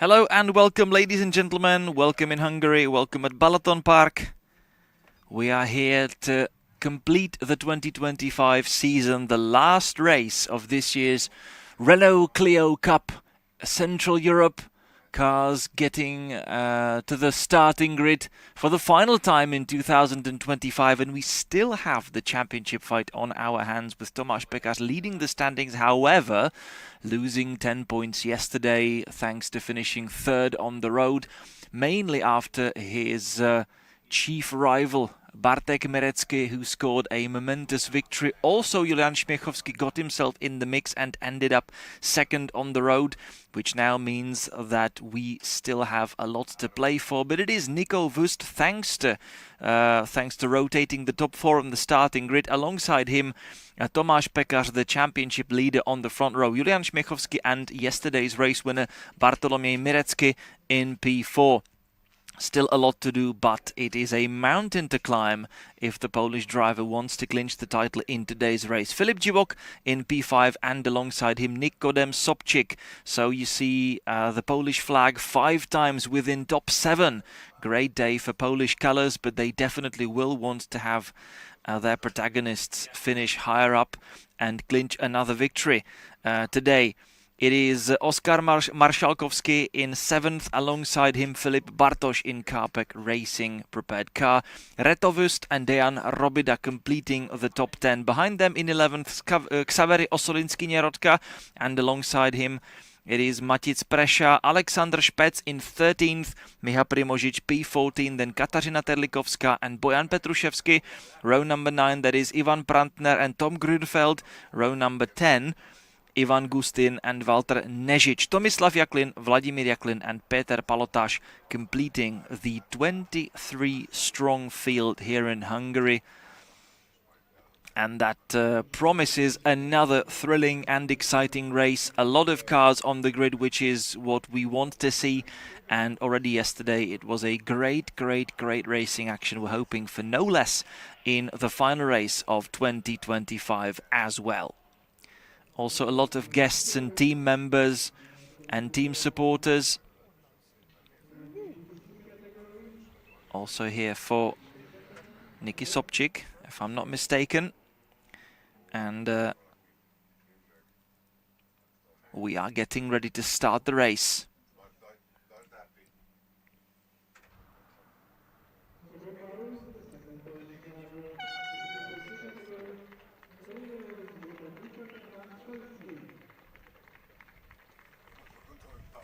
Hello and welcome, ladies and gentlemen. Welcome in Hungary. Welcome at Balaton Park. We are here to complete the 2025 season, the last race of this year's Renault Clio Cup. Central Europe cars getting to the starting grid for the final time in 2025, and we still have the championship fight on our hands with Tomáš Pekář leading the standings. However, losing 10 points yesterday thanks to finishing third on the road, mainly after his chief rival Bartek Merecky, who scored a momentous victory. Also, Julian Śmiechowski got himself in the mix and ended up second on the road, which now means that we still have a lot to play for. But it is Nico Wust, thanks to rotating the top four on the starting grid. Alongside him, Tomáš Pekář, the championship leader on the front row, Julian Śmiechowski, and yesterday's race winner Bartolomiej Merecky in P4. Still a lot to do, but it is a mountain to climb if the Polish driver wants to clinch the title in today's race. Filip Dziwok in P5 and alongside him Nikodem Sobčík. So you see the Polish flag 5 times within top 7. Great day for Polish colours, but they definitely will want to have their protagonists finish higher up and clinch another victory today. It is Oskar Marszalkowski in 7th, alongside him Filip Bartoš in Carpek Racing prepared car. Reto Wust and Dejan Robida completing the top 10. Behind them in 11th, Ksawery Osolinsky-Nierodka, and alongside him it is Matic Presha, Alexander Špec in 13th, Miha Primožič P14, then Katarzyna Terlikovska and Bojan Petruševský. Row number 9, that is Ivan Prantner and Tom Grünfeld. Row number 10, Ivan Gustin and Walter Nežič. Tomislav Jaklin, Vladimír Jaklin and Peter Palotáš completing the 23-strong field here in Hungary. And that promises another thrilling and exciting race. A lot of cars on the grid, which is what we want to see. And already yesterday it was a great racing action. We're hoping for no less in the final race of 2025 as well. Also a lot of guests and team members and team supporters. Also here for Niki Sobčík, if I'm not mistaken. And we are getting ready to start the race.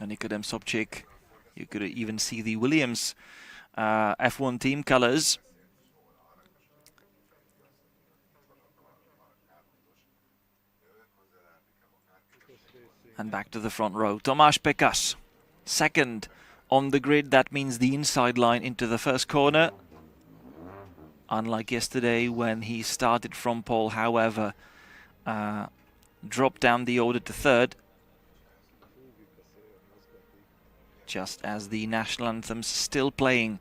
Nikodem Sobčík, you could even see the Williams F1 team colours. And back to the front row, Tomáš Pekář, second on the grid. That means the inside line into the first corner. Unlike yesterday when he started from pole, however, dropped down the order to third. Just as the national anthem's still playing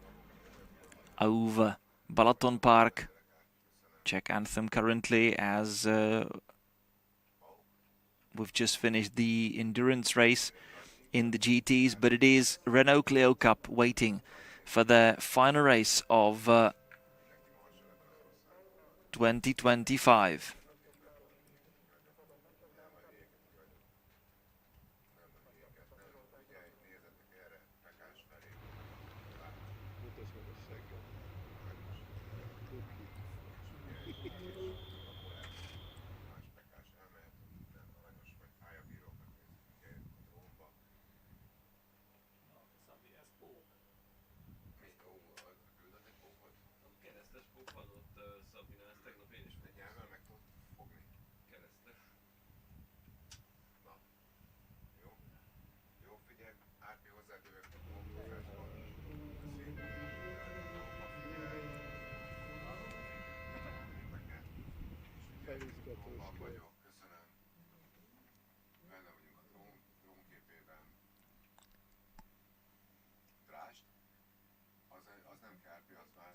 over Balaton Park. Czech anthem currently, as we've just finished the endurance race in the GTs, but it is Renault Clio Cup waiting for the final race of 2025.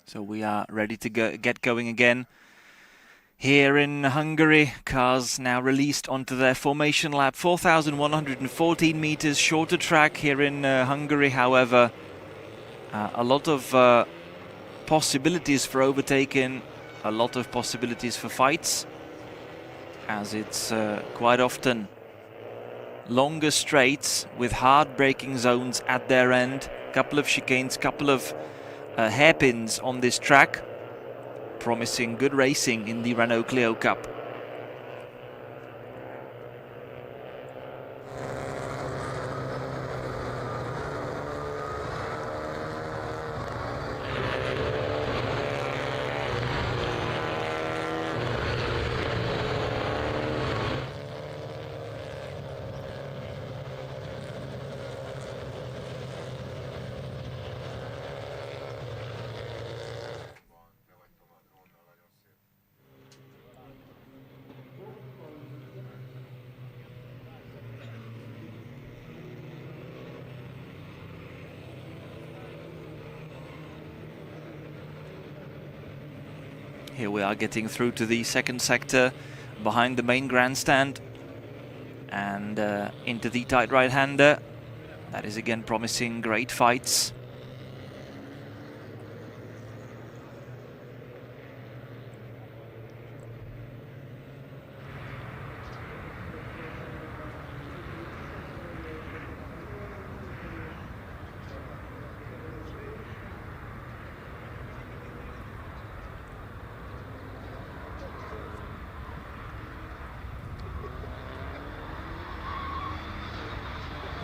So we are ready to get going again Here in Hungary, cars now released onto their formation lap. 4,114 meters, shorter track here in Hungary. However, a lot of possibilities for overtaking, a lot of possibilities for fights, as it's quite often longer straights with hard braking zones at their end. Couple of chicanes, couple of hairpins on this track, promising good racing in the Renault Clio Cup. Here we are getting through to the second sector behind the main grandstand and into the tight right-hander. That is again promising great fights.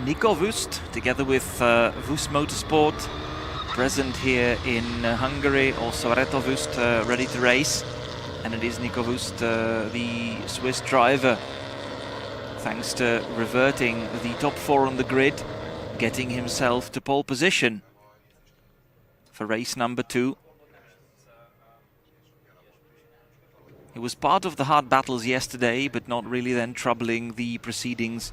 Nico Wüst, together with Wüst Motorsport, present here in Hungary. Also Reto Wüst ready to race. And it is Nico Wüst, the Swiss driver, thanks to reverting the top four on the grid, getting himself to pole position for race number 2. He was part of the hard battles yesterday, but not really then troubling the proceedings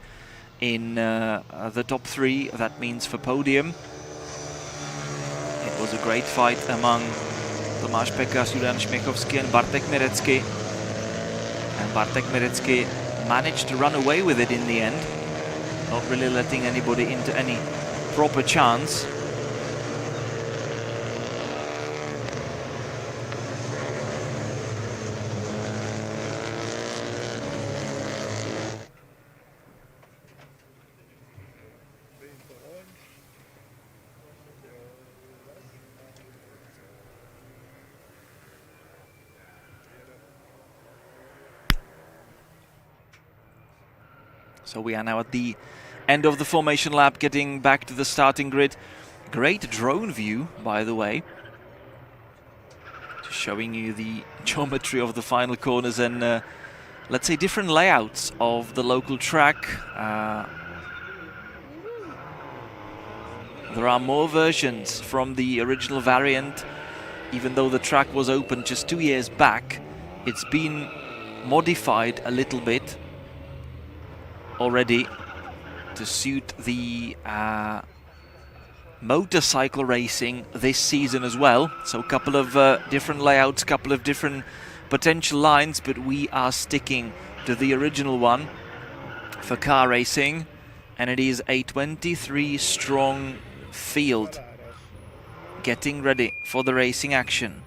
in the top 3. That means for podium. It was a great fight among Tomáš Pekář, Julian Śmiechowski and Bartek Mirecki. And Bartek Mirecki managed to run away with it in the end, not really letting anybody into any proper chance. So we are now at the end of the formation lap, getting back to the starting grid. Great drone view, by the way. Just showing you the geometry of the final corners and, let's say, different layouts of the local track. There are more versions from the original variant. Even though the track was open just 2 years back, it's been modified a little bit already to suit the motorcycle racing this season as well. So a couple of different layouts, couple of different potential lines, but we are sticking to the original one for car racing, and it is a 23 strong field getting ready for the racing action.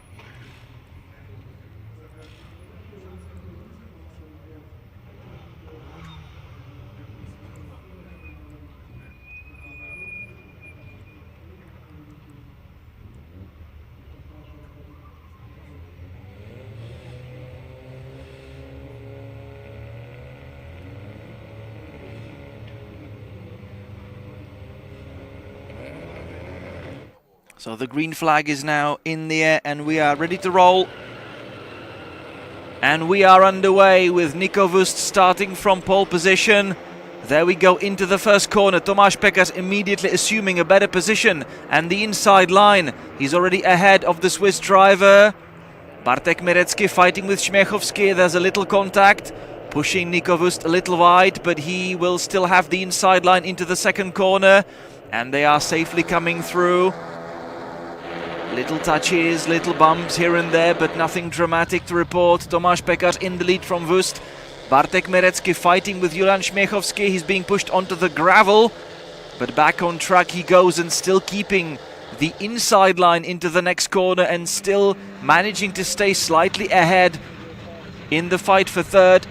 So the green flag is now in the air and we are ready to roll. And we are underway with Nico Wüst starting from pole position. There we go into the first corner. Tomáš Pekář immediately assuming a better position and the inside line. He's already ahead of the Swiss driver. Bartek Mirecki fighting with Śmiechowski. There's a little contact, pushing Nico Wüst a little wide, but he will still have the inside line into the second corner. And they are safely coming through. Little touches, little bumps here and there, but nothing dramatic to report. Tomáš Pekař in the lead from Vust. Bartek Merecký fighting with Julian Śmiechowski. He's being pushed onto the gravel, but back on track he goes, and still keeping the inside line into the next corner and still managing to stay slightly ahead in the fight for third.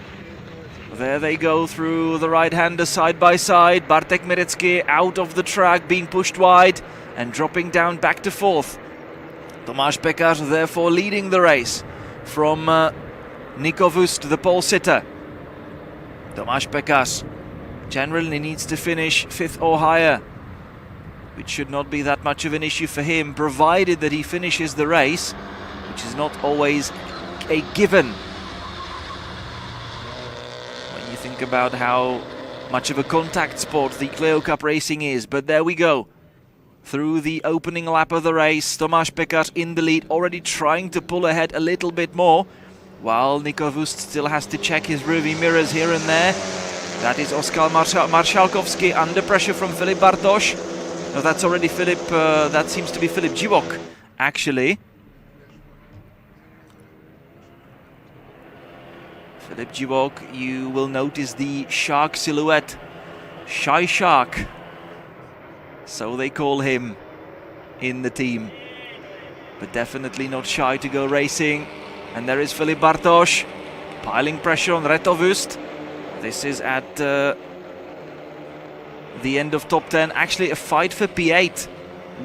There they go through the right-hander side by side. Bartek Merecký out of the track, being pushed wide and dropping down back to fourth. Tomáš Pekař therefore leading the race from Nico Vust, the pole sitter. Tomáš Pekař generally needs to finish fifth or higher, which should not be that much of an issue for him, provided that he finishes the race, which is not always a given. When you think about how much of a contact sport the Clio Cup racing is, but there we go. Through the opening lap of the race, Tomáš Pekař in the lead, already trying to pull ahead a little bit more, while Nico Vust still has to check his rearview mirrors here and there. That is Oskar Marszalkowski under pressure from Filip Bartoš. No, that's already Filip, that seems to be Filip Živok, actually. Filip Živok, you will notice the shark silhouette. Shy Shark, so they call him in the team. But definitely not shy to go racing. And there is Filip Bartoš, piling pressure on Reto Vust. This is at the end of top 10, actually a fight for P8.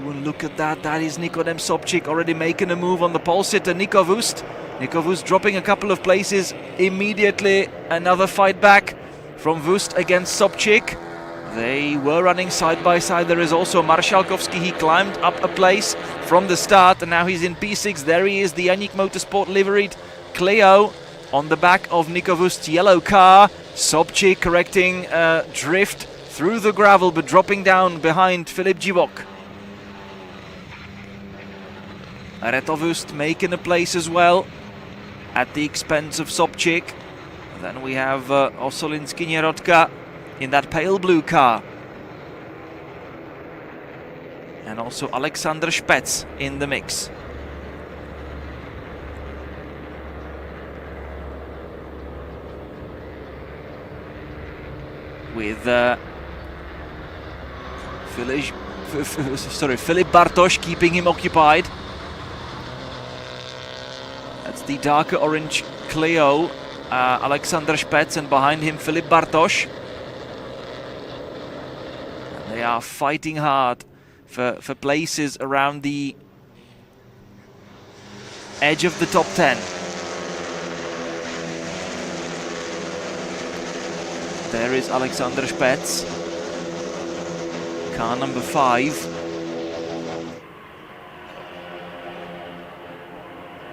Ooh, look at that, that is Nikodem Sobčík already making a move on the pole sitter Nico Vust. Nico Vust dropping a couple of places immediately. Another fight back from Vust against Sobčík. They were running side by side. There is also Marszalkowski. He climbed up a place from the start and now he's in P6. There he is, the Janík Motorsport liveried Clio on the back of Nico Vust's yellow car. Sobčík correcting drift through the gravel but dropping down behind Filip Živok. Reto Vust making a place as well at the expense of Sobčík. Then we have Osolinský Něrodka in that pale blue car. And also Alexander Špec in the mix. With Filip Bartoš keeping him occupied. That's the darker orange Clio, Alexander Špec, and behind him Filip Bartoš. And they are fighting hard for places around the edge of the top 10. There is Alexander Špec, car number 5.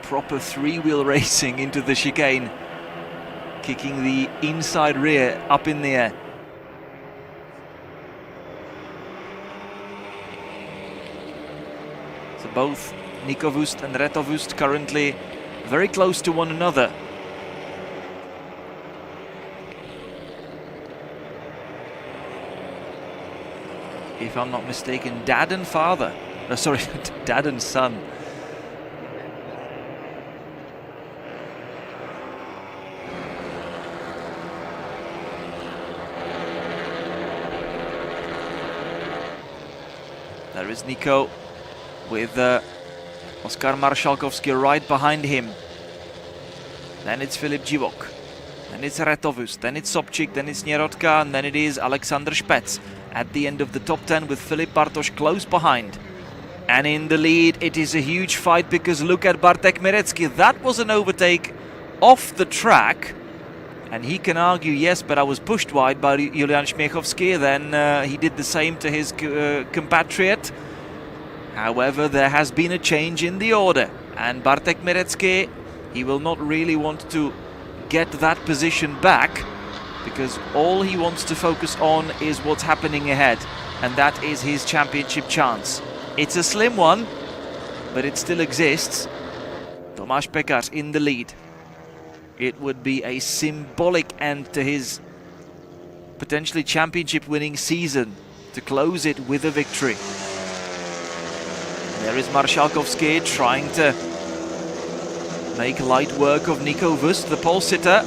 Proper three-wheel racing into the chicane, kicking the inside rear up in the air. So both Nico Vust and Reto Vust currently very close to one another. If I'm not mistaken, dad and father. Sorry, dad and son. There is Nico with Oskar Marszalkowski right behind him. Then it's Filip Živok. Then it's Reto Vust. Then it's Sobčík. Then it's Něrodka. And then it is Alexander Špec at the end of the top 10 with Filip Bartoš close behind. And in the lead, it is a huge fight because look at Bartek Merecký. That was an overtake off the track. And he can argue, yes, but I was pushed wide by Julian Śmiechowski. Then he did the same to his compatriot. However, there has been a change in the order. And Bartek Merecký, he will not really want to get that position back, because all he wants to focus on is what's happening ahead. And that is his championship chance. It's a slim one, but it still exists. Tomáš Pekař in the lead. It would be a symbolic end to his potentially championship winning season to close it with a victory. There is Marszałkowski trying to make light work of Nico Wust, the pole sitter.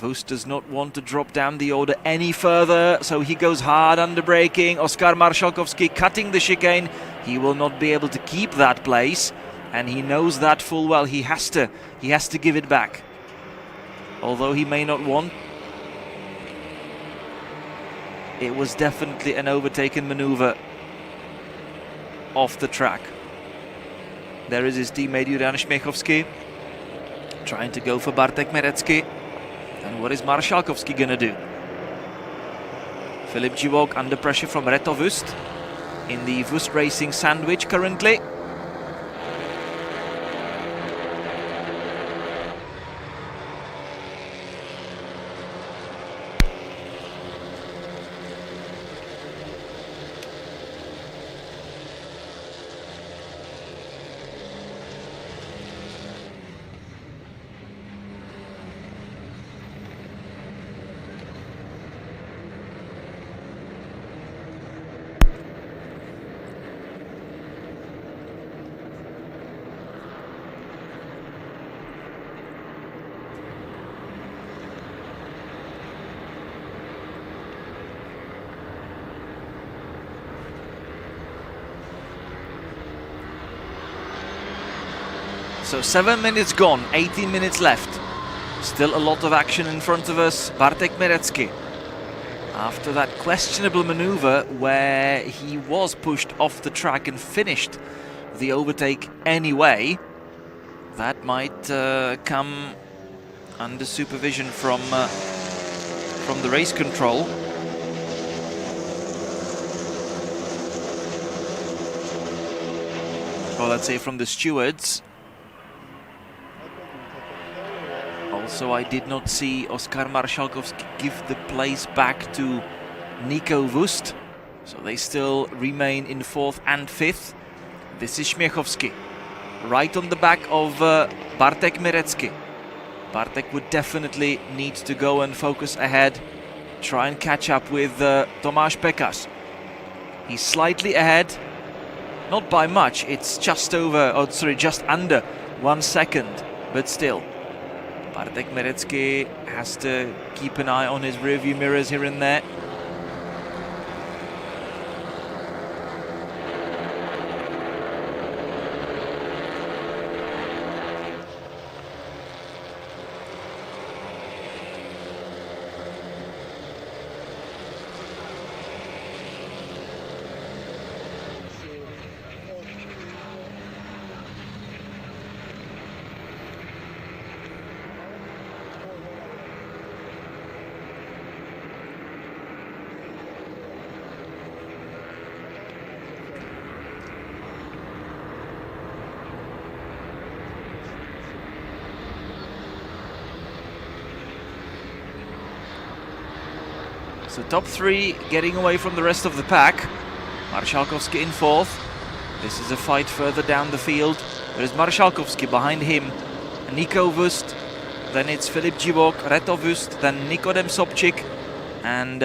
Wust does not want to drop down the order any further, so he goes hard under braking. Oskar Marszałkowski cutting the chicane. He will not be able to keep that place, and he knows that full well. He has to give it back, although he may not want. It was definitely an overtaken maneuver off the track. There is his teammate Julian Śmiechowski trying to go for Bartek Merecki. And what is Marszałkowski gonna do? Filip Dziwok under pressure from Reto Wust in the Wust Racing sandwich currently. So 7 minutes gone, 18 minutes left. Still a lot of action in front of us. Bartek Merecki, after that questionable maneuver where he was pushed off the track and finished the overtake anyway, that might come under supervision from the race control. Or let's say from the stewards. Also, I did not see Oskar Marszałkowski give the place back to Nico Wust, so they still remain in 4th and 5th. This is Śmiechowski, right on the back of Bartek Merecki. Bartek would definitely need to go and focus ahead, try and catch up with Tomasz Pekarz. He's slightly ahead, not by much, it's just over, oh sorry, just under 1 second, but still. Bartek Merecki has to keep an eye on his rearview mirrors here and there. So top 3 getting away from the rest of the pack. Marszałkowski in 4th. This is a fight further down the field. There is Marszałkowski behind him, Nico Wust, then it's Filip Dziwok, Reto Wust, then Nikodem Sobczyk and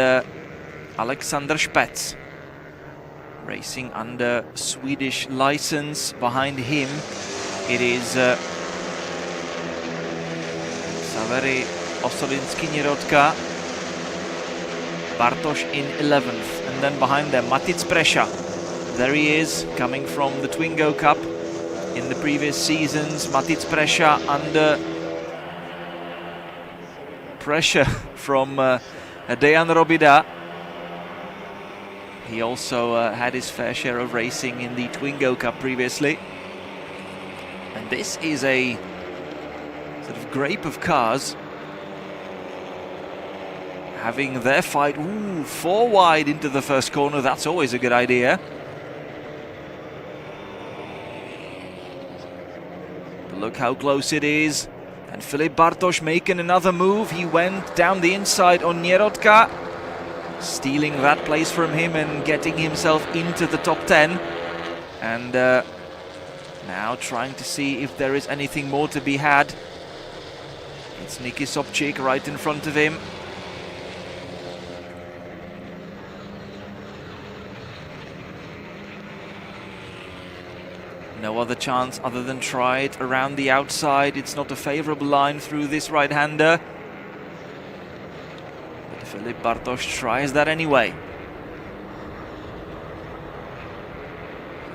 Alexander Spets. Racing under Swedish license. Behind him it is Savery Osolinski-Nierodka. Bartosz in 11th, and then behind them Matic Presha. There he is, coming from the Twingo Cup in the previous seasons. Matic Presha under pressure from Dejan Robida. He also had his fair share of racing in the Twingo Cup previously. And this is a sort of grape of cars having their fight. Ooh, 4 wide into the first corner. That's always a good idea. But look how close it is. And Filip Bartosz making another move. He went down the inside on Nierodka, stealing that place from him and getting himself into the top 10. And now trying to see if there is anything more to be had. It's Niki Sobczyk right in front of him. No other chance other than try it around the outside. It's not a favorable line through this right-hander. But Filip Bartoš tries that anyway.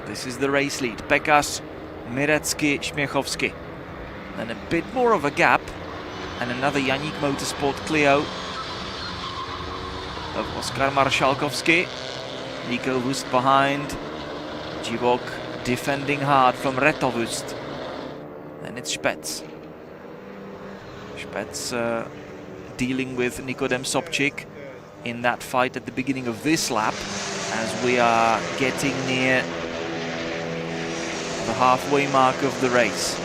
This is the race lead. Pekas, Mirecki, Śmiechowski. And a bit more of a gap. And another Janík Motorsport Clio of Oskar Marszalkowski. Nico Wust behind. Živok defending hard from Retovust. Then it's Spets. Spets dealing with Nikodem Sobčík in that fight at the beginning of this lap, as we are getting near the halfway mark of the race.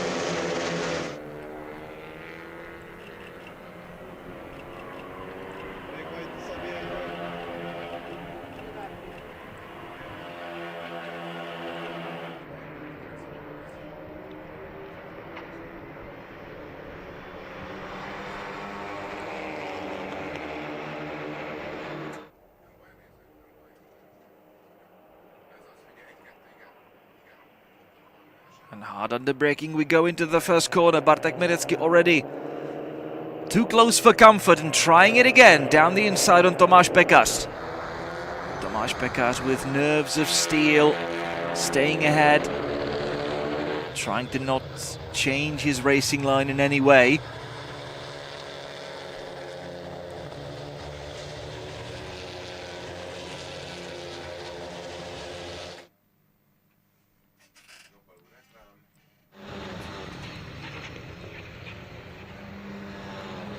And hard under braking, we go into the first corner. Bartek Mirecki already too close for comfort and trying it again down the inside on Tomáš Pekas. Tomáš Pekas with nerves of steel, staying ahead, trying to not change his racing line in any way.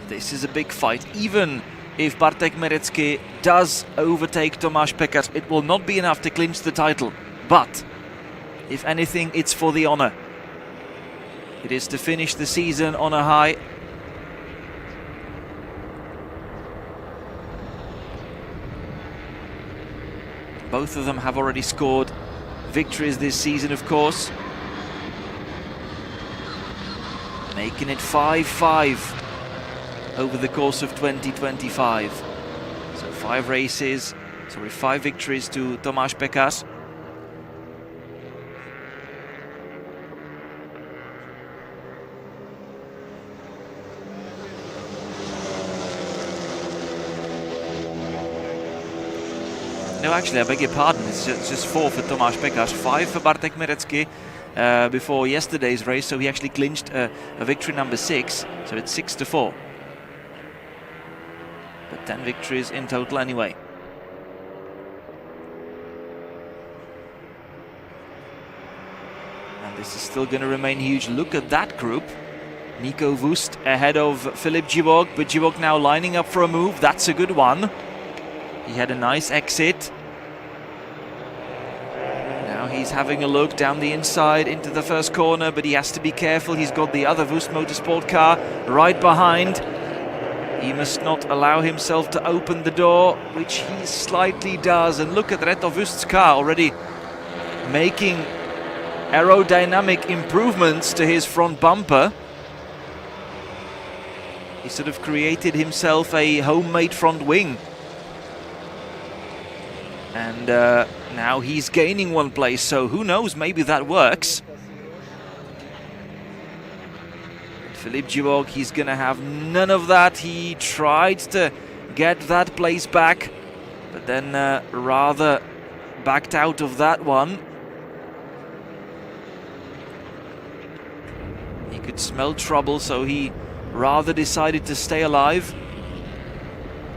This is a big fight. Even if Bartek Mirecki does overtake Tomáš Pekas, it will not be enough to clinch the title. But if anything, it's for the honor. It is to finish the season on a high. Both of them have already scored victories this season, of course. Making it 5-5. Over the course of 2025. So 5 victories to Tomáš Pekas. No, actually, I beg your pardon, it's just 4 for Tomáš Pekas, 5 for Bartek Mirecki before yesterday's race, so he actually clinched a victory number 6, so it's 6-4. 10 victories in total anyway. And this is still going to remain huge. Look at that group. Nico Wust ahead of Filip Živok, but Živok now lining up for a move. That's a good one. He had a nice exit. Now he's having a look down the inside into the first corner, but he has to be careful. He's got the other Wust Motorsport car right behind. He must not allow himself to open the door, which he slightly does. And look at Retovust's car already making aerodynamic improvements to his front bumper. He sort of created himself a homemade front wing. And now he's gaining 1 place, so who knows, maybe that works. Filip Živok, he's going to have none of that. He tried to get that place back, but then rather backed out of that one. He could smell trouble, so he rather decided to stay alive.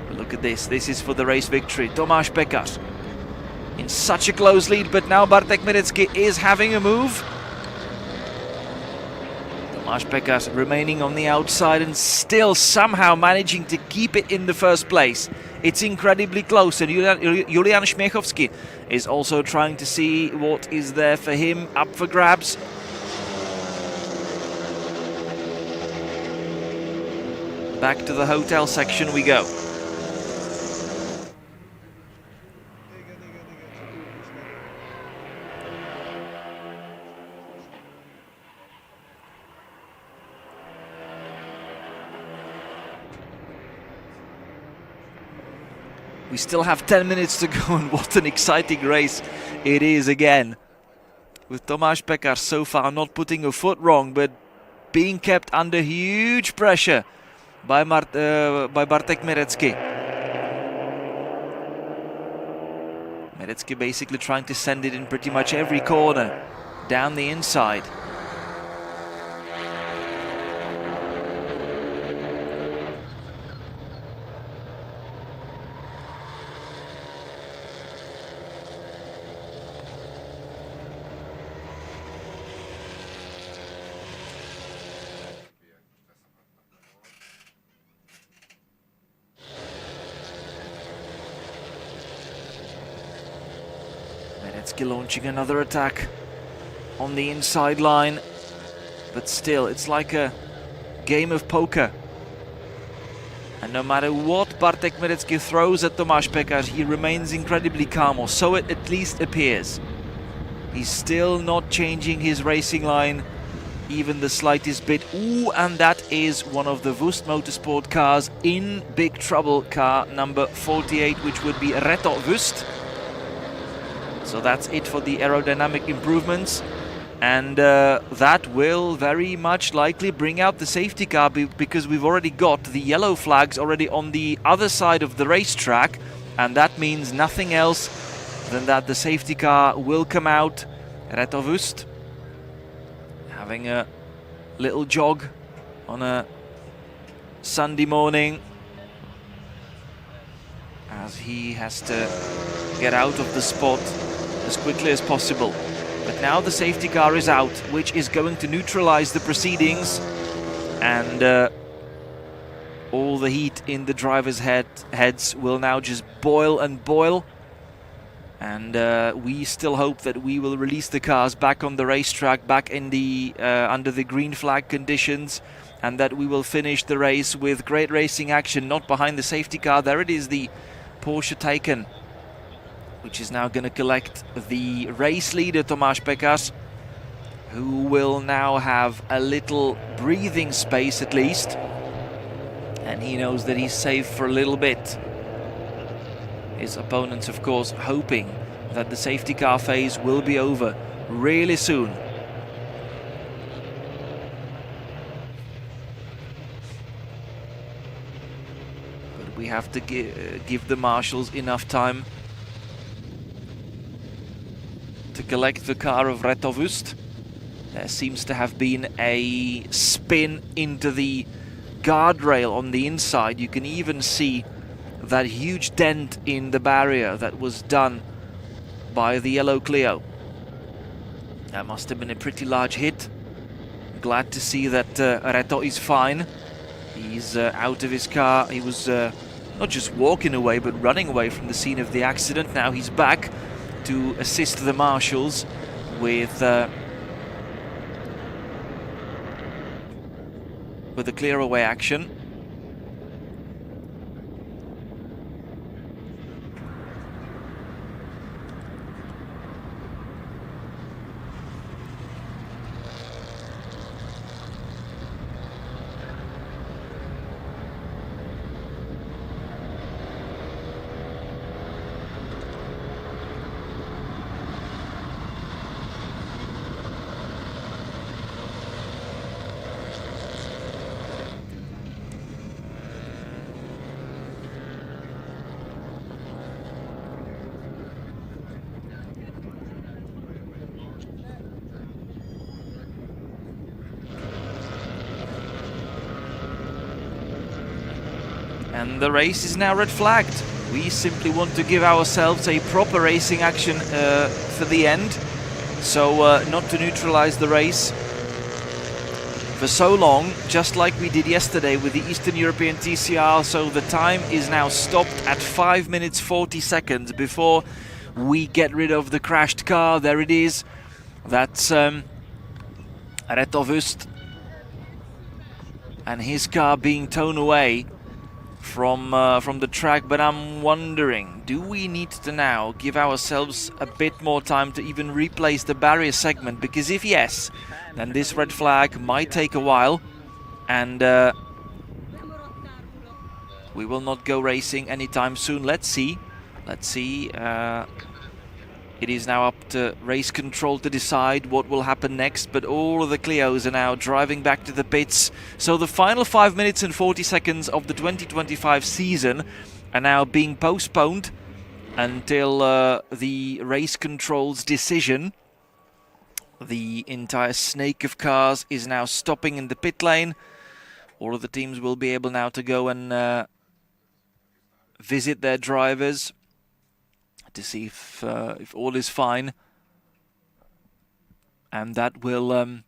But look at this. This is for the race victory. Tomáš Pekas in such a close lead, but now Bartek Mirecki is having a move. Tomáš Pekas remaining on the outside and still somehow managing to keep it in the first place. It's incredibly close, and Julian Śmiechowski is also trying to see what is there for him, up for grabs. Back to the hotel section we go. We still have 10 minutes to go, and what an exciting race it is again. with Tomáš Pekař so far not putting a foot wrong, but being kept under huge pressure by Bartek Mirecki. Mirecki basically trying to send it in pretty much every corner down the inside. Mirecki launching another attack on the inside line, but still it's like a game of poker, and no matter what Bartek Mirecki throws at Tomáš Pekař, he remains incredibly calm, or so it at least appears. He's still not changing his racing line even the slightest bit. Ooh, and that is one of the Wust Motorsport cars in big trouble, car number 48, which would be Reto Wust. So that's it for the aerodynamic improvements, and that will very much likely bring out the safety car, because we've already got the yellow flags already on the other side of the racetrack, and that means nothing else than that the safety car will come out. Reto Wust having a little jog on a Sunday morning as he has to get out of the spot as quickly as possible. But now the safety car is out, which is going to neutralize the proceedings, and all the heat in the drivers' heads will now just boil and boil. And we still hope that we will release the cars back on the racetrack, back in the under the green flag conditions, and that we will finish the race with great racing action, not behind the safety car. There it is, the Porsche Taycan, which is now going to collect the race leader, Tomáš Pekař, who will now have a little breathing space at least, and he knows that he's safe for a little bit. His opponents, of course, hoping that the safety car phase will be over really soon. But we have to give the marshals enough time to collect the car of Reto Wust. There seems to have been a spin into the guardrail on the inside. You can even see that huge dent in the barrier that was done by the yellow Clio. That must have been a pretty large hit. Glad to see that Reto is fine. He's out of his car. He was not just walking away, but running away from the scene of the accident. Now he's back to assist the marshals with the clear away action. And the race is now red flagged. We simply want to give ourselves a proper racing action for the end, so not to neutralize the race for so long, just like we did yesterday with the Eastern European TCR. So the time is now stopped at 5 minutes 40 seconds before we get rid of the crashed car. There it is. That's Reto Wust and his car being towed away from the track. But I'm wondering, do we need to now give ourselves a bit more time to even replace the barrier segment? Because if yes, then this red flag might take a while, and we will not go racing anytime soon. Let's see. It is now up to race control to decide what will happen next, but all of the Clios are now driving back to the pits. So the final 5 minutes and 40 seconds of the 2025 season are now being postponed until the race control's decision. The entire snake of cars is now stopping in the pit lane. All of the teams will be able now to go and visit their drivers to see if all is fine, and that will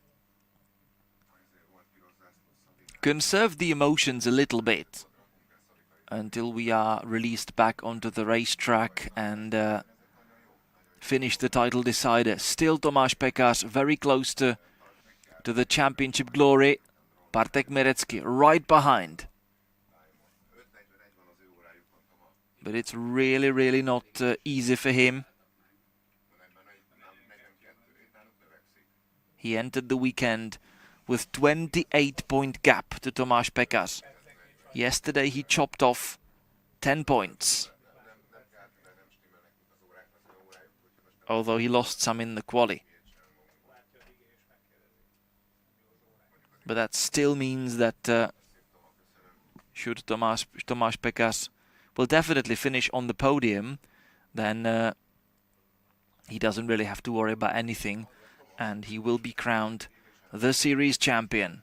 conserve the emotions a little bit until we are released back onto the racetrack and finish the title decider. Still Tomáš Pekář very close to the championship glory. Bartek Merecky right behind. But it's really not easy for him. He entered the weekend with 28-point gap to Tomáš Pekář. Yesterday he chopped off 10 points. Although he lost some in the quali. But that still means that should Tomáš Pekář will definitely finish on the podium, then he doesn't really have to worry about anything, and he will be crowned the series champion.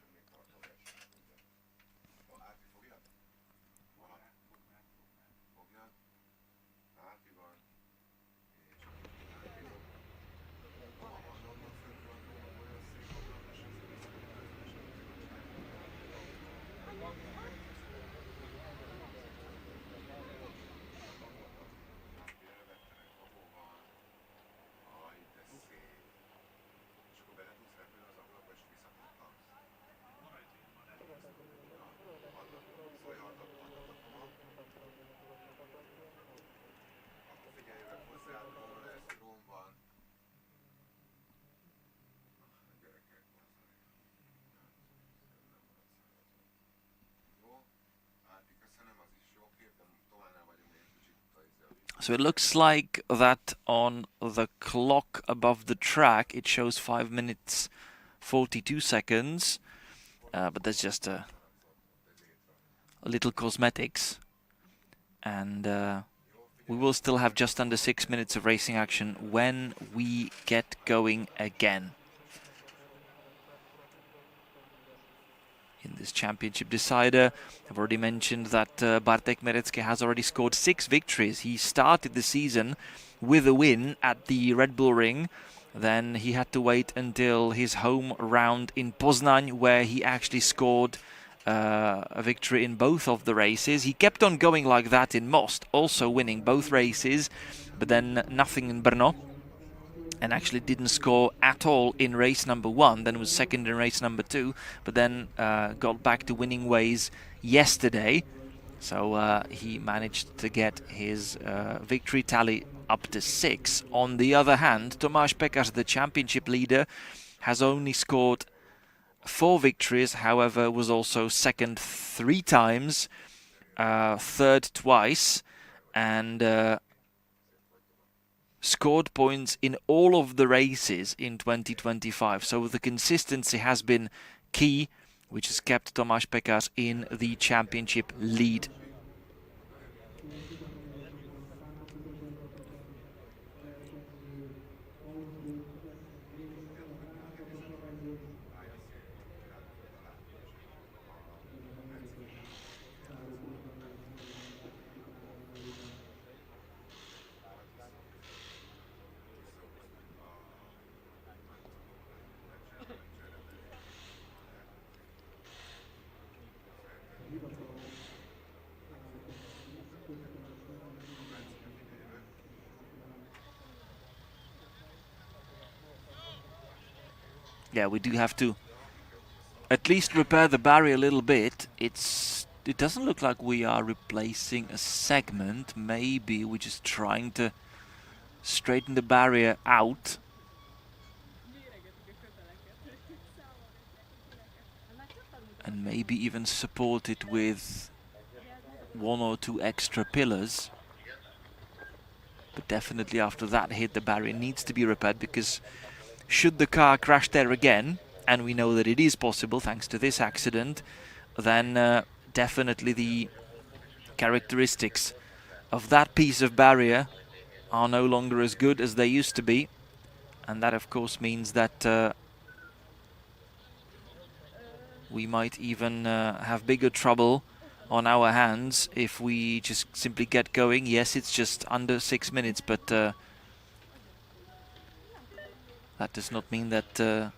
So it looks like that on the clock above the track it shows 5 minutes 42 seconds, but that's just a little cosmetics, and we will still have just under 6 minutes of racing action when we get going again in this championship decider. I've already mentioned that Bartek Merecky has already scored 6 victories. He started the season with a win at the Red Bull Ring. Then he had to wait until his home round in Poznań, where he actually scored a victory in both of the races. He kept on going like that in Most, also winning both races, but then nothing in Brno, and actually didn't score at all in race number 1, then was second in race number 2, but then got back to winning ways yesterday. So he managed to get his victory tally up to 6. On the other hand, Tomáš Pekář, the championship leader, has only scored 4 victories, however was also second 3 times, third twice, and scored points in all of the races in 2025. So the consistency has been key, which has kept Tomáš Pekář in the championship lead. Yeah, we do have to at least repair the barrier a little bit. It doesn't look like we are replacing a segment. Maybe we're just trying to straighten the barrier out. And maybe even support it with 1 or 2 extra pillars. But definitely after that hit, the barrier needs to be repaired, because should the car crash there again, and we know that it is possible thanks to this accident, then definitely the characteristics of that piece of barrier are no longer as good as they used to be. And that, of course, means that we might even have bigger trouble on our hands if we just simply get going. Yes, it's just under 6 minutes, but that does not mean that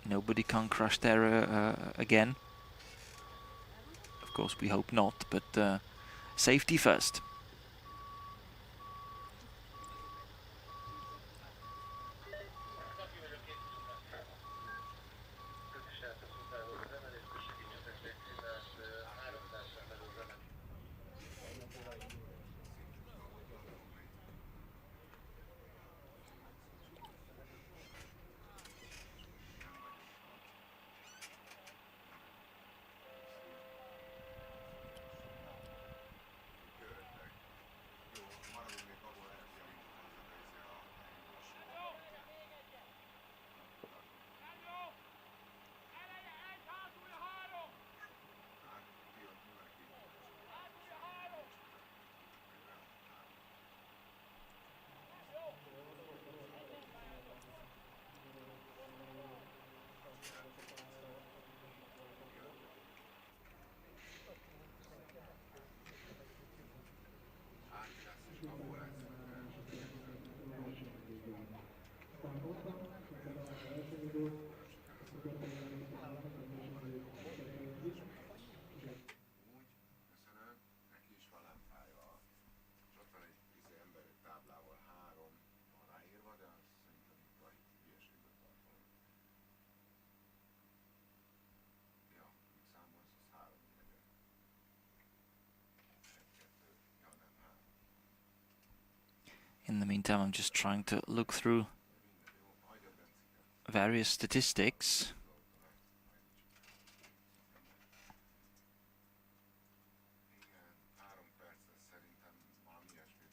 nobody can crash there again. Of course, we hope not, but safety first. In the meantime, I'm just trying to look through various statistics.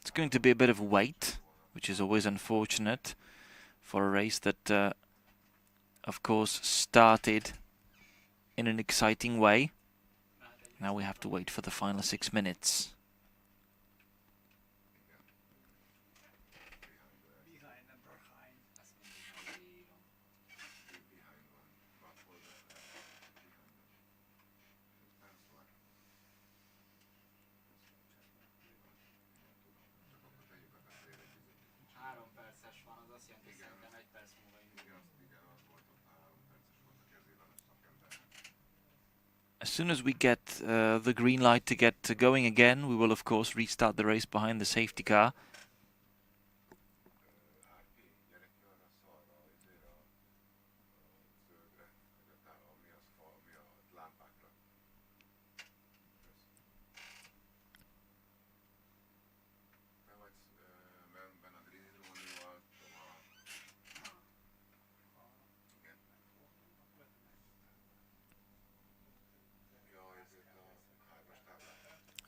It's going to be a bit of wait, which is always unfortunate for a race that, of course, started in an exciting way. Now we have to wait for the final 6 minutes. As soon as we get the green light to get going again, we will of course restart the race behind the safety car.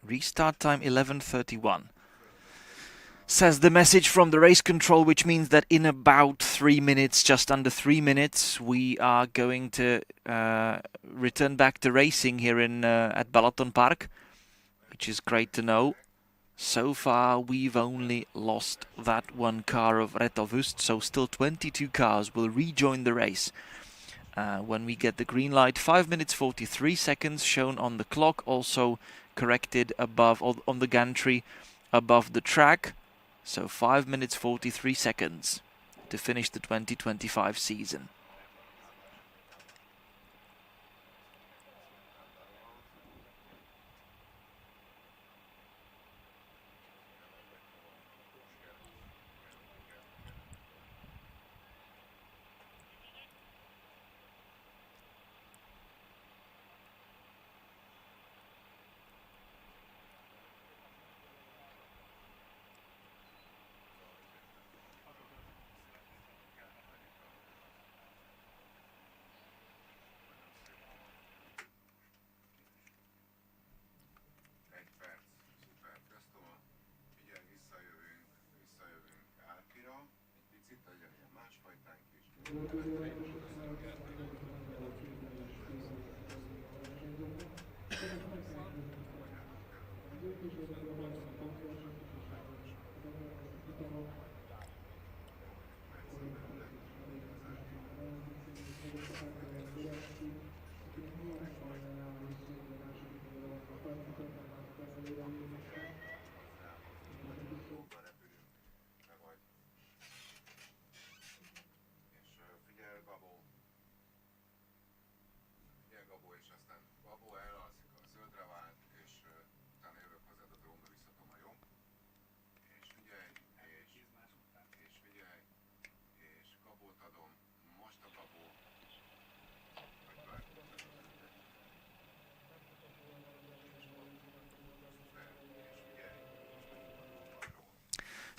Restart time 11:31. Says the message from the race control, which means that in about 3 minutes, just under 3 minutes, we are going to return back to racing here in at Balaton Park, which is great to know. So far, we've only lost that one car of Retovust, so still 22 cars will rejoin the race. When we get the green light, 5 minutes 43 seconds shown on the clock, also corrected above on the gantry above the track. So 5 minutes 43 seconds to finish the 2025 season.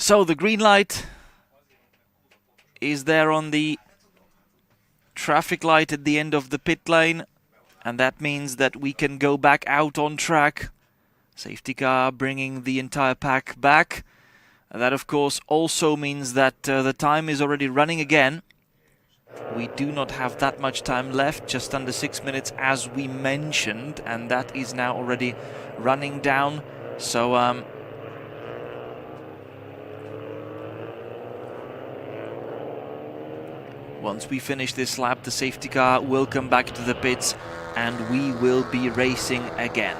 So the green light is there on the traffic light at the end of the pit lane, and that means that we can go back out on track. Safety car bringing the entire pack back. And that of course also means that the time is already running again. We do not have that much time left, just under 6 minutes as we mentioned, and that is now already running down. So once we finish this lap, the safety car will come back to the pits and we will be racing again.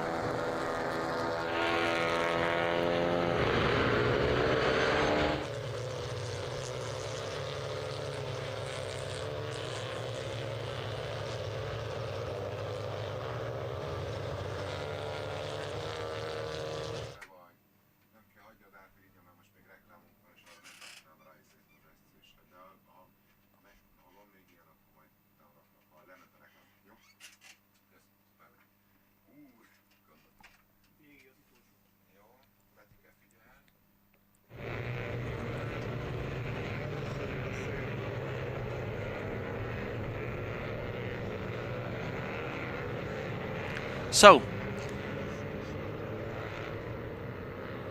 So,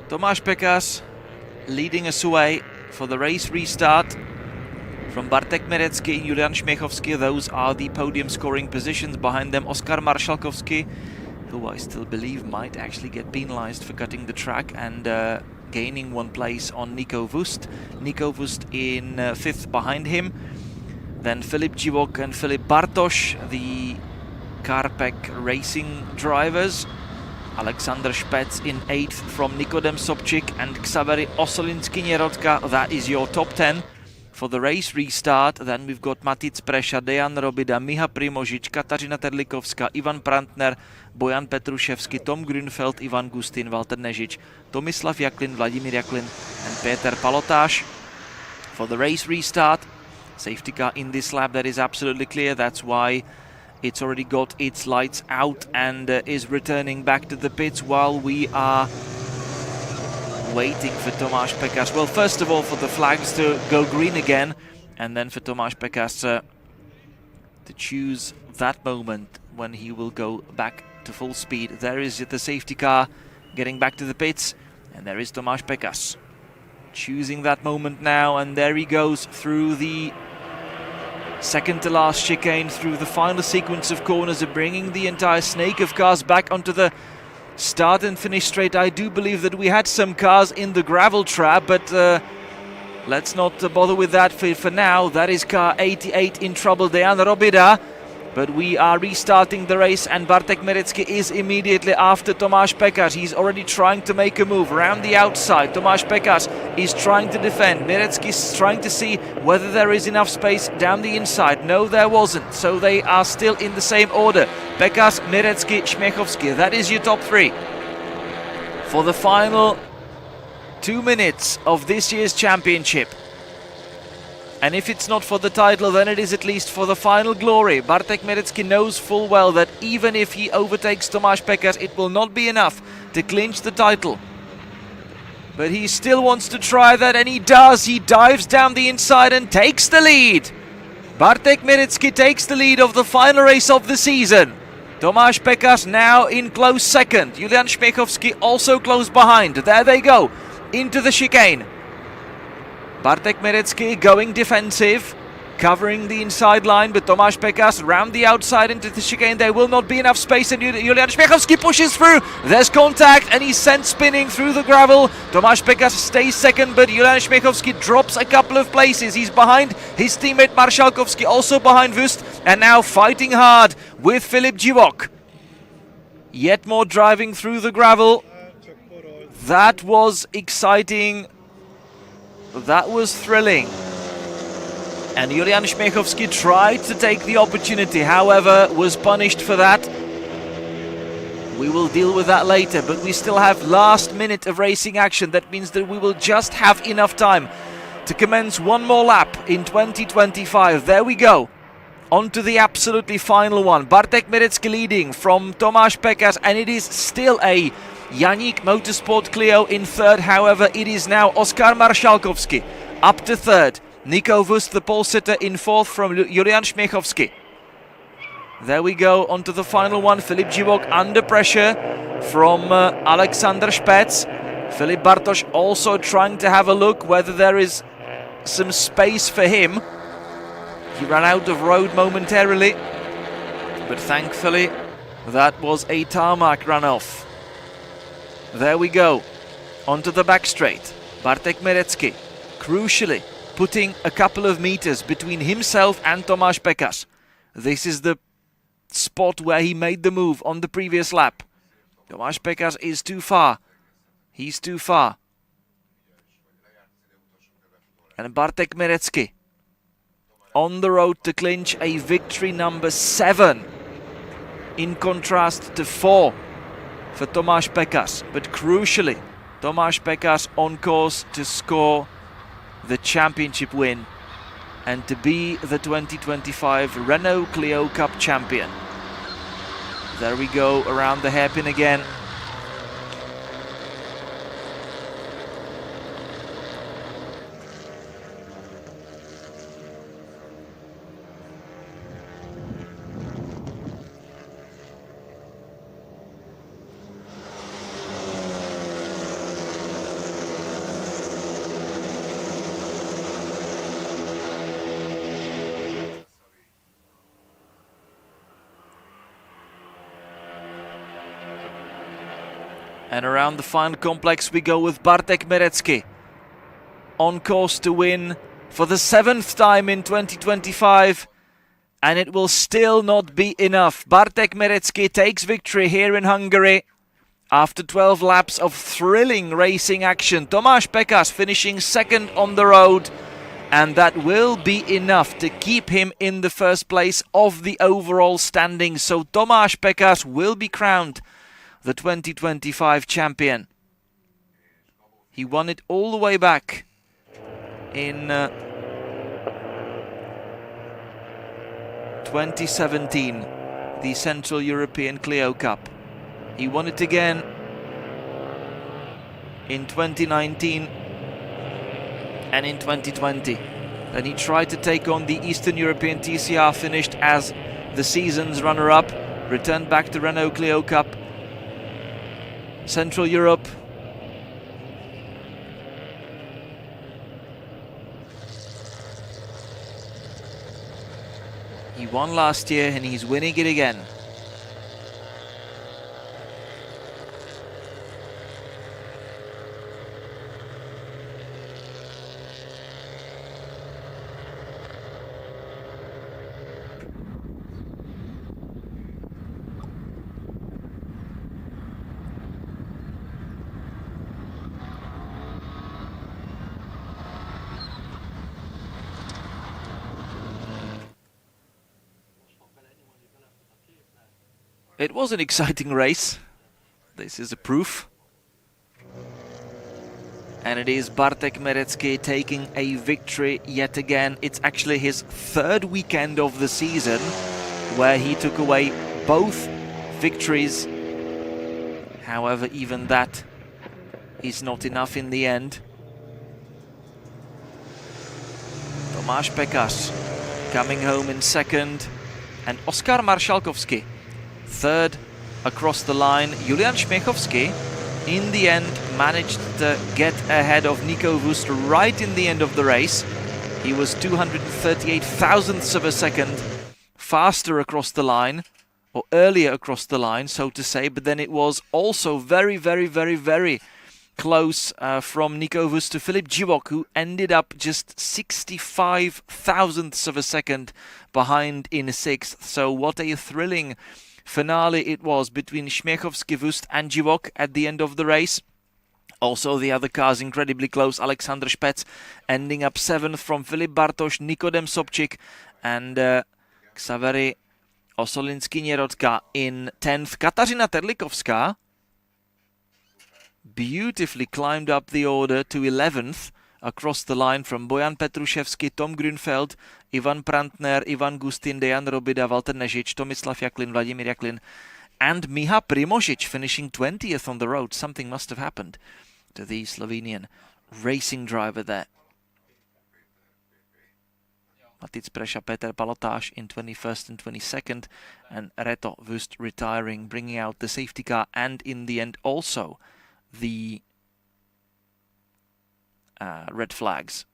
Tomáš Pekář leading us away for the race restart from Bartek Merecký and Julian Śmiechowski. Those are the podium scoring positions. Behind them Oskar Marszalkowski, who I still believe might actually get penalized for cutting the track, and gaining one place on Nico Wust. Nico Wust in 5th behind him. Then Filip Živok and Filip Bartoš, the Carpec Racing drivers. Alexander Špec in 8th from Nikodem Sobčík and Xavery Osolinsky-Něrodka. That is your top 10 for the race restart. Then we've got Matic Preša, Dejan Robida, Miha Primožič, Katarzyna Terlikovská, Ivan Prantner, Bojan Petruševský, Tom Grünfeld, Ivan Gustin, Walter Nežič, Tomislav Jaklin, Vladimír Jaklin and Peter Palotáš. For the race restart, safety car in this lap, that is absolutely clear. That's why it's already got its lights out and is returning back to the pits while we are waiting for Tomáš Pekář. Well, first of all, for the flags to go green again, and then for Tomáš Pekář to choose that moment when he will go back to full speed. There is the safety car getting back to the pits, and there is Tomáš Pekář choosing that moment now, and there he goes through the second to last chicane, through the final sequence of corners, bringing the entire snake of cars back onto the start and finish straight. I do believe that we had some cars in the gravel trap, but let's not bother with that for now. That is car 88 in trouble, Dejan Robida. But we are restarting the race, and Bartek Merecký is immediately after Tomáš Pekář. He's already trying to make a move around the outside. Tomáš Pekář is trying to defend. Merecký is trying to see whether there is enough space down the inside. No, there wasn't. So they are still in the same order. Pekář, Merecký, Śmiechowski. That is your top 3 for the final 2 minutes of this year's championship. And if it's not for the title, then it is at least for the final glory. Bartek Merecký knows full well that even if he overtakes Tomáš Pekář, it will not be enough to clinch the title. But he still wants to try that, and he does. He dives down the inside and takes the lead. Bartek Merecký takes the lead of the final race of the season. Tomáš Pekář now in close second. Julian Śmiechowski also close behind. There they go, into the chicane. Bartek Merecký going defensive, covering the inside line, but Tomáš Pekas round the outside into the chicane. There will not be enough space, and Julian Šměchovský pushes through. There's contact, and he's sent spinning through the gravel. Tomáš Pekas stays second, but Julian Šměchovský drops a couple of places. He's behind his teammate Maršalkovský, also behind Wüst, and now fighting hard with Filip Divok. Yet more driving through the gravel. That was exciting. That was thrilling. And Julian Šměchovský tried to take the opportunity, however, was punished for that. We will deal with that later, but we still have last minute of racing action. That means that we will just have enough time to commence one more lap in 2025. There we go. On to the absolutely final one. Bartek Mirecký leading from Tomáš Pekas, and it is still a Janík Motorsport Clio in third. However, it is now Oskar Maršalkovský up to third. Nico Wüst, the pole sitter, in fourth from Julian Šměchovský. There we go, on to the final one. Filip Divok under pressure from Alexander Špec. Filip Bartoš also trying to have a look whether there is some space for him. He ran out of road momentarily, but thankfully that was a tarmac runoff. There we go, onto the back straight. Bartek Mirecký, crucially, putting a couple of meters between himself and Tomáš Pekas. This is the spot where he made the move on the previous lap. Tomáš Pekas is too far. He's too far. And Bartek Mirecký on the road to clinch a victory number 7, in contrast to 4 for Tomáš Pekas. But crucially, Tomáš Pekas on course to score the championship win and to be the 2025 Renault Clio Cup champion. There we go, around the hairpin again. And around the final complex we go with Bartek Mirecký, on course to win for the 7th time in 2025, and it will still not be enough. Bartek Mirecký takes victory here in Hungary after 12 laps of thrilling racing action. Tomáš Pekas finishing second on the road, and that will be enough to keep him in the first place of the overall standings. So Tomáš Pekas will be crowned the 2025 champion. He won it all the way back in 2017, the Central European Clio Cup. He won it again in 2019 and in 2020. Then he tried to take on the Eastern European TCR, finished as the season's runner-up, returned back to Renault Clio Cup. Central Europe. He won last year and he's winning it again. It was an exciting race. This is a proof. And it is Bartek Mirecký taking a victory yet again. It's actually his third weekend of the season where he took away both victories. However, even that is not enough in the end. Tomáš Pekas coming home in second, and Oskar Maršalkovský third across the line. Julian Šměchovský in the end managed to get ahead of Nico Wüst right in the end of the race. He was 238 thousandths of a second faster across the line, or earlier across the line, so to say, but then it was also very, very, very, very close from Nico Vus to Filip Živok, who ended up just 65 thousandths of a second behind in 6th. So what a thrilling finale it was between Śmiechowski, Vust and Živok at the end of the race. Also the other cars incredibly close. Alexander Špec ending up 7th from Filip Bartoš, Nikodem Sobčik and Ksawery Osolinsky-Nierodka in 10th. Katarzyna Terlikovská beautifully climbed up the order to 11th across the line from Bojan Petruševský, Tom Grünfeld, Ivan Prantner, Ivan Gustin, Dejan Robida, Walter Nežič, Tomislav Jaklin, Vladimír Jaklin and Miha Primožič finishing 20th on the road. Something must have happened to the Slovenian racing driver there. Matic Presha, Peter Balotáš in 21st and 22nd, and Reto Vust retiring, bringing out the safety car and in the end also the red flags.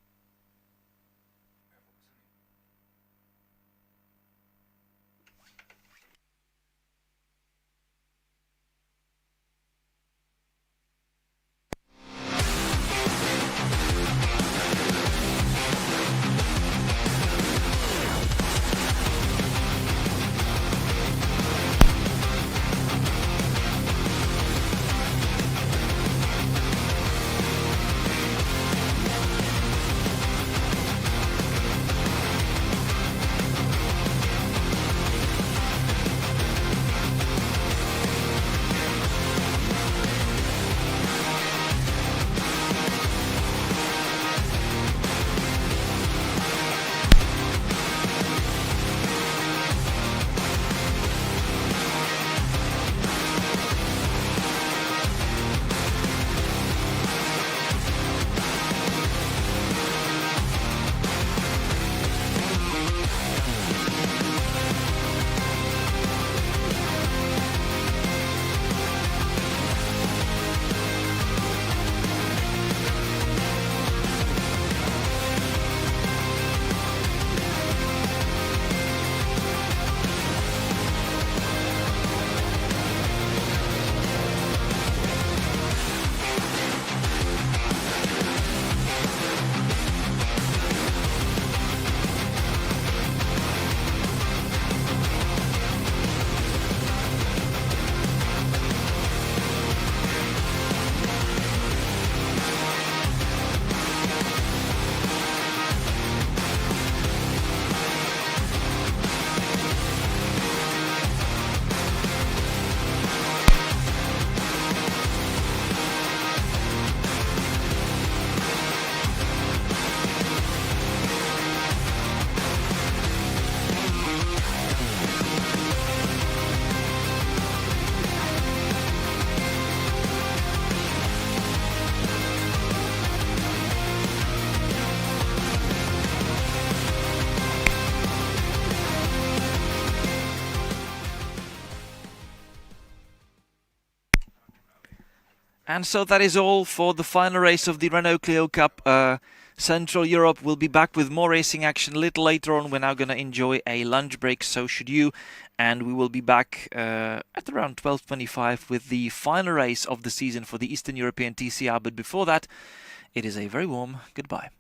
And so that is all for the final race of the Renault Clio Cup. Central Europe will be back with more racing action a little later on. We're now going to enjoy a lunch break, so should you. And we will be back at around 12:25 with the final race of the season for the Eastern European TCR. But before that, it is a very warm goodbye.